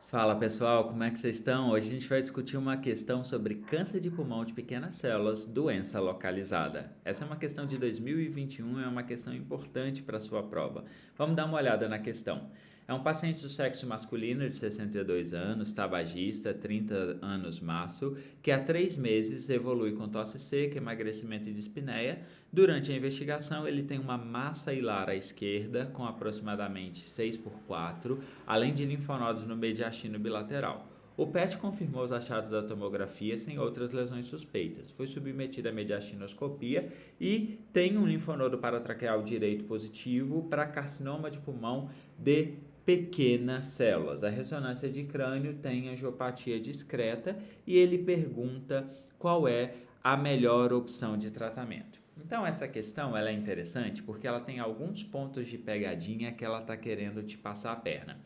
Fala pessoal, como é que vocês estão? Hoje a gente vai discutir uma questão sobre câncer de pulmão de pequenas células, doença localizada. Essa é uma questão de 2021 e é uma questão importante para a sua prova. Vamos dar uma olhada na questão. É um paciente do sexo masculino de 62 anos, tabagista, 30 anos maço, que há 3 meses evolui com tosse seca, emagrecimento e dispneia. Durante a investigação, ele tem uma massa hilar à esquerda, com aproximadamente 6 por 4, além de linfonodos no mediastino bilateral. O PET confirmou os achados da tomografia sem outras lesões suspeitas. Foi submetido à mediastinoscopia e tem um linfonodo paratraqueal direito positivo para carcinoma de pulmão de pequenas células. A ressonância de crânio tem angiopatia discreta e ele pergunta qual é a melhor opção de tratamento. Então essa questão ela é interessante porque ela tem alguns pontos de pegadinha que ela está querendo te passar a perna.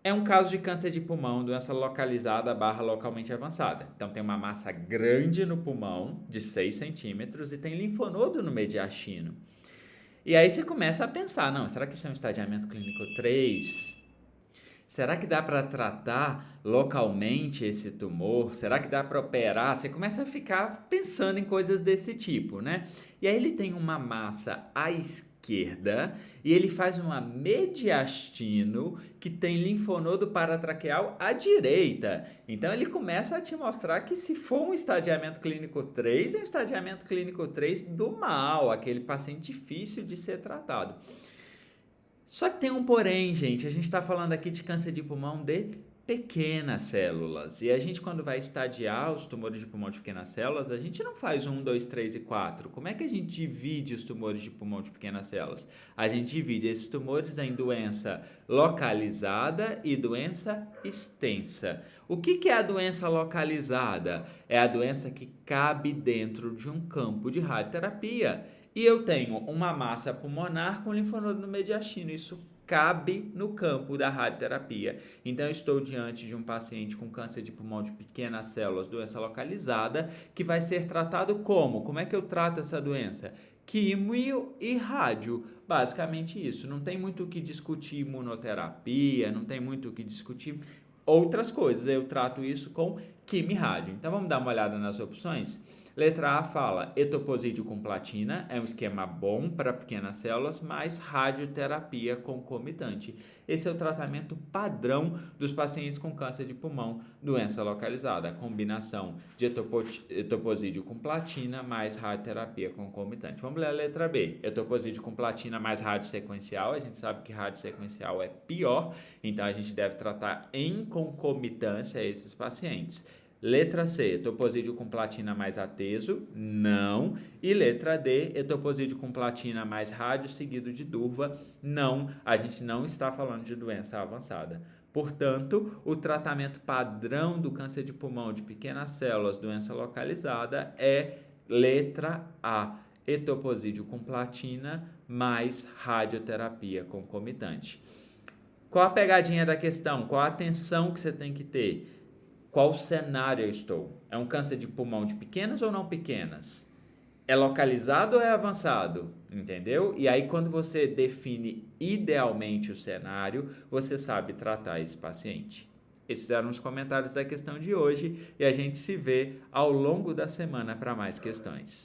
É um caso de câncer de pulmão, doença localizada barra localmente avançada. Então tem uma massa grande no pulmão, de 6 centímetros, e tem linfonodo no mediastino. E aí você começa a pensar, não, será que isso é um estadiamento clínico 3? Será que dá para tratar localmente esse tumor? Será que dá para operar? Você começa a ficar pensando em coisas desse tipo, né? E aí ele tem uma massa à esquerda e ele faz uma mediastino que tem linfonodo paratraqueal à direita. Então ele começa a te mostrar que se for um estadiamento clínico 3, é um estadiamento clínico 3 do mal, aquele paciente difícil de ser tratado. Só que tem um porém, gente. A gente está falando aqui de câncer de pulmão de pequenas células. E a gente, quando vai estadiar os tumores de pulmão de pequenas células, a gente não faz 1, 2, 3 e 4. Como é que a gente divide os tumores de pulmão de pequenas células? A gente divide esses tumores em doença localizada e doença extensa. O que é a doença localizada? É a doença que cabe dentro de um campo de radioterapia. E eu tenho uma massa pulmonar com linfonodo no mediastino. Isso cabe no campo da radioterapia. Então, eu estou diante de um paciente com câncer de pulmão de pequenas células, doença localizada, que vai ser tratado como? Como é que eu trato essa doença? Químio e rádio. Basicamente isso. Não tem muito o que discutir imunoterapia, não tem muito o que discutir outras coisas. Eu trato isso com químio e rádio. Então, vamos dar uma olhada nas opções? Letra A fala etoposídeo com platina, é um esquema bom para pequenas células, mas radioterapia concomitante. Esse é o tratamento padrão dos pacientes com câncer de pulmão, doença localizada, a combinação de etoposídeo com platina mais radioterapia concomitante. Vamos ler a letra B, etoposídeo com platina mais rádio sequencial, a gente sabe que rádio sequencial é pior, então a gente deve tratar em concomitância esses pacientes. Letra C, etoposídeo com platina mais ateso, não. E letra D, etoposídeo com platina mais rádio seguido de durva, não. A gente não está falando de doença avançada. Portanto, o tratamento padrão do câncer de pulmão de pequenas células, doença localizada, é letra A, etoposídeo com platina mais radioterapia concomitante. Qual a pegadinha da questão? Qual a atenção que você tem que ter? Qual cenário eu estou? É um câncer de pulmão de pequenas ou não pequenas? É localizado ou é avançado? Entendeu? E aí, quando você define idealmente o cenário, você sabe tratar esse paciente. Esses eram os comentários da questão de hoje e a gente se vê ao longo da semana para mais questões.